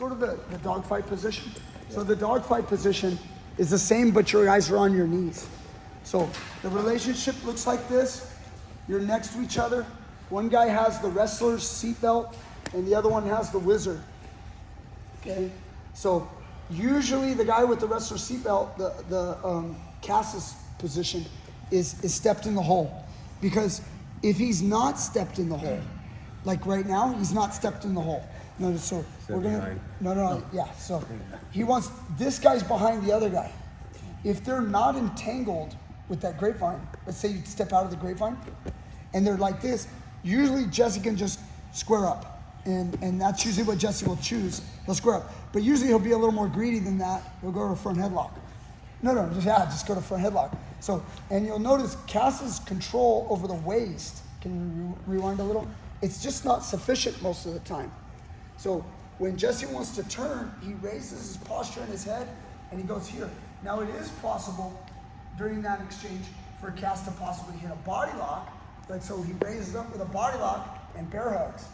go to the dogfight position. So the dogfight position is the same, but your guys are on your knees. So the relationship looks like this. You're next to each other. One guy has the wrestler's seatbelt, and the other one has the wizard. Okay? So usually the guy with the wrestler's seatbelt, the Cass's position, is stepped in the hole. Because if he's not stepped in the hole, like right now, he's not stepped in the hole. No, so we're gonna, yeah. So he wants, this guy's behind the other guy. If they're not entangled with that grapevine, let's say you step out of the grapevine, and they're like this, usually Jesse can just square up. And that's usually what Jesse will choose. He'll square up. But usually he'll be a little more greedy than that. He'll go to a front headlock. Just go to front headlock. So, and you'll notice Cass's control over the waist, can you rewind a little? It's just not sufficient most of the time. So when Jesse wants to turn, he raises his posture in his head and he goes here. Now it is possible during that exchange for Cass to possibly hit a body lock. Like, so he raises up with a body lock and bear hugs.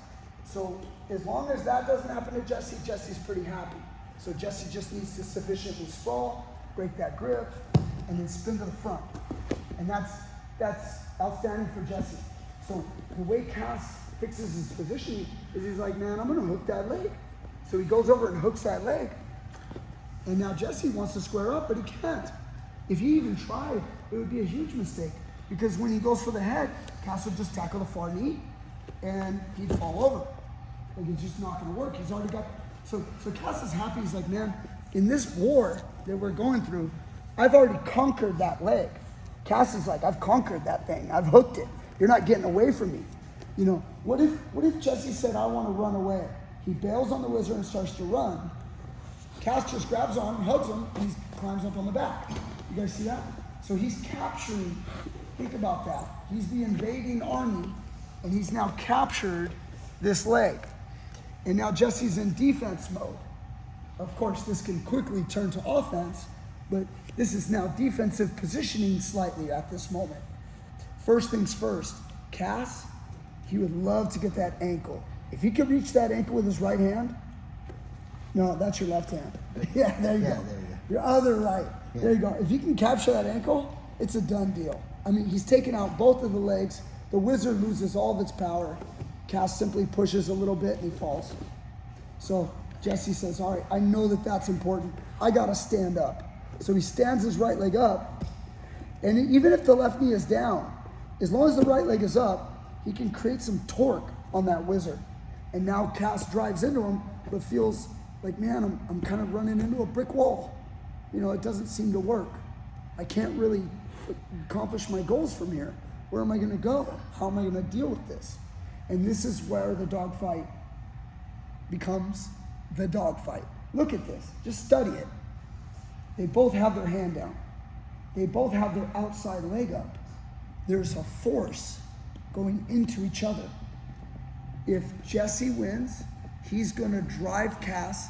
So as long as that doesn't happen to Jesse, Jesse's pretty happy. So Jesse just needs to sufficiently sprawl, break that grip, and then spin to the front. And that's outstanding for Jesse. So the way Cass fixes his positioning is he's like, man, I'm gonna hook that leg. So he goes over and hooks that leg. And now Jesse wants to square up, but he can't. If he even tried, it would be a huge mistake. Because when he goes for the head, Cass would just tackle the far knee and he'd fall over. Like, it's just not gonna work. He's already got, so Cass is happy. He's like, man, in this war that we're going through, I've already conquered that leg. Cass is like, I've conquered that thing. I've hooked it. You're not getting away from me. You know, what if Jesse said, I want to run away? He bails on the wizard and starts to run. Cass just grabs on him, hugs him, and he climbs up on the back. You guys see that? So he's capturing, think about that. He's the invading army, and he's now captured this leg. And now Jesse's in defense mode. Of course, this can quickly turn to offense, but this is now defensive positioning slightly at this moment. First things first, Cass, he would love to get that ankle. If he could reach that ankle with his right hand, no, that's your left hand. Yeah, there you go. There you go. Your other right. Yeah. There you go. If you can capture that ankle, it's a done deal. I mean, he's taken out both of the legs. The wizard loses all of its power. Cass simply pushes a little bit and he falls. So Jesse says, all right, I know that that's important. I got to stand up. So he stands his right leg up. And even if the left knee is down, as long as the right leg is up, he can create some torque on that wizard. And now Cass drives into him, but feels like, man, I'm kind of running into a brick wall. You know, it doesn't seem to work. I can't really accomplish my goals from here. Where am I going to go? How am I going to deal with this? And this is where the dogfight becomes the dogfight. Look at this. Just study it. They both have their hand down. They both have their outside leg up. There's a force going into each other. If Jesse wins, he's going to drive Cass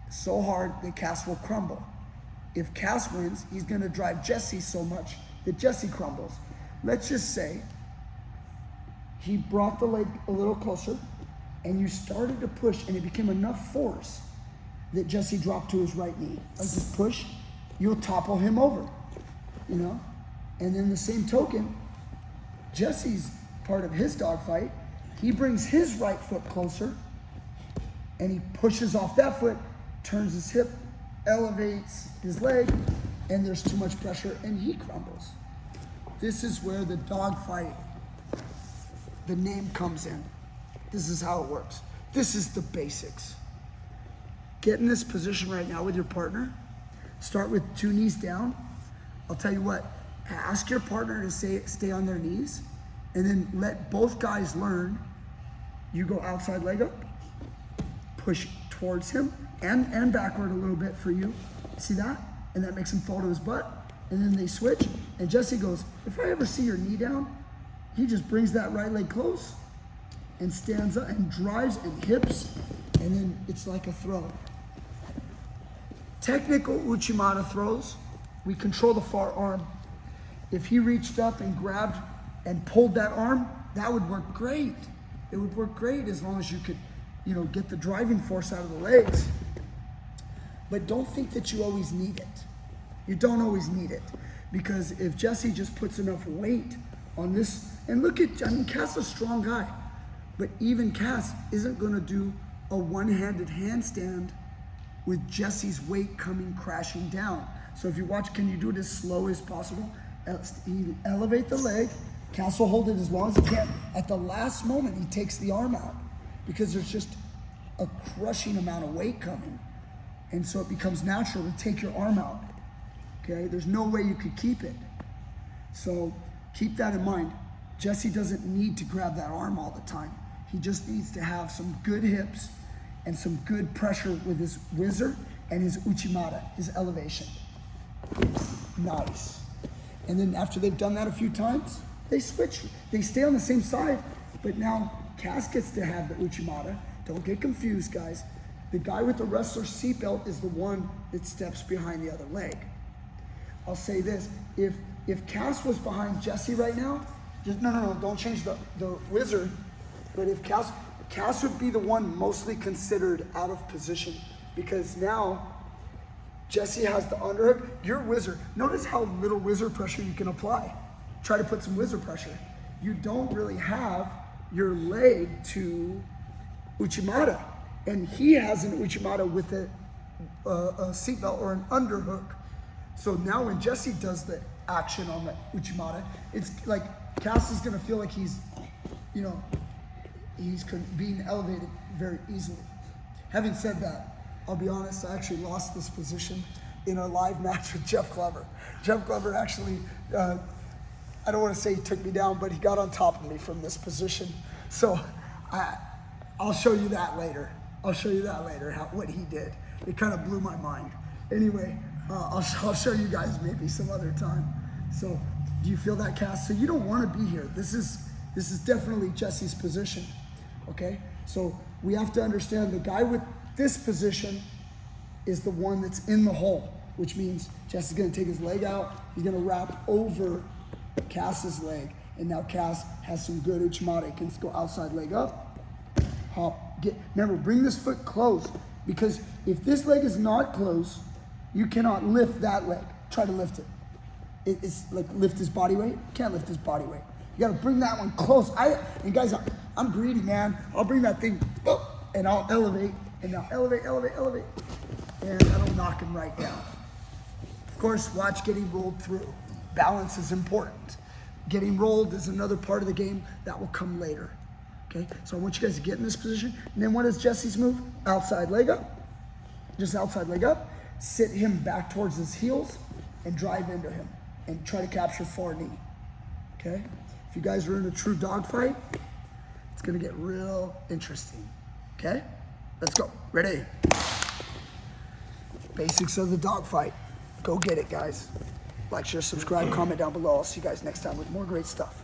so hard that Cass will crumble. If Cass wins, he's going to drive Jesse so much that Jesse crumbles. Let's just say he brought the leg a little closer and you started to push and it became enough force that Jesse dropped to his right knee. Like just push, you'll topple him over, you know? And then the same token, Jesse's part of his dogfight, he brings his right foot closer and he pushes off that foot, turns his hip, elevates his leg, and there's too much pressure and he crumbles. This is where the dogfight, the name comes in. This is how it works. This is the basics. Get in this position right now with your partner. Start with 2 knees down. I'll tell you what, ask your partner to stay on their knees, and then let both guys learn. You go outside leg up, push towards him, and backward a little bit for you. See that? And that makes him fall to his butt. And then they switch, and Jesse goes, if I ever see your knee down, he just brings that right leg close and stands up and drives and hips, and then it's like a throw. Technical Uchimata throws, we control the far arm. If he reached up and grabbed and pulled that arm, that would work great. It would work great as long as you could, get the driving force out of the legs. But don't think that you always need it. You don't always need it. Because if Jesse just puts enough weight on this, and Cass is a strong guy, but even Cass isn't gonna do a one-handed handstand with Jesse's weight coming crashing down. So if you watch, can you do it as slow as possible? Elevate the leg, Cass will hold it as long as he can. At the last moment, he takes the arm out because there's just a crushing amount of weight coming. And so it becomes natural to take your arm out, okay? There's no way you could keep it. So keep that in mind. Jesse doesn't need to grab that arm all the time. He just needs to have some good hips and some good pressure with his whizzer and his uchimata, his elevation. Nice. And then after they've done that a few times, they switch. They stay on the same side, but now Cass gets to have the uchimata. Don't get confused, guys. The guy with the wrestler's seatbelt is the one that steps behind the other leg. I'll say this, if Cass was behind Jesse right now, just no, don't change the whizzer, but if Cass would be the one mostly considered out of position, because now Jesse has the underhook, your whizzer, notice how little whizzer pressure you can apply. Try to put some whizzer pressure. You don't really have your leg to uchimata, and he has an uchimata with a seatbelt or an underhook. So now when Jesse does the action on the uchimata, it's like Cass is gonna feel like he's being elevated very easily. Having said that, I'll be honest, I actually lost this position in a live match with Jeff Glover. Jeff Glover actually, I don't want to say he took me down, but he got on top of me from this position. So I'll show you that later. What he did. It kind of blew my mind. Anyway, I'll show you guys maybe some other time. So do you feel that, Cass? So you don't want to be here. This is definitely Jesse's position, okay? So we have to understand the guy with this position is the one that's in the hole, which means Jesse's gonna take his leg out, he's gonna wrap over Cass's leg, and now Cass has some good uchimata. He can go outside leg up, hop, remember, bring this foot close, because if this leg is not close, you cannot lift that leg. Try to lift it. It's like lift his body weight. You can't lift his body weight. You gotta bring that one close. And guys, I'm greedy, man. I'll bring that thing up and I'll elevate, and now elevate, and that'll knock him right down. Of course, watch getting rolled through. Balance is important. Getting rolled is another part of the game that will come later. Okay, so I want you guys to get in this position. And then what is Jesse's move? Outside leg up. Just outside leg up. Sit him back towards his heels and drive into him and try to capture far knee. Okay? If you guys are in a true dogfight, it's gonna get real interesting. Okay? Let's go. Ready? Basics of the dogfight. Go get it, guys. Like, share, subscribe, comment down below. I'll see you guys next time with more great stuff.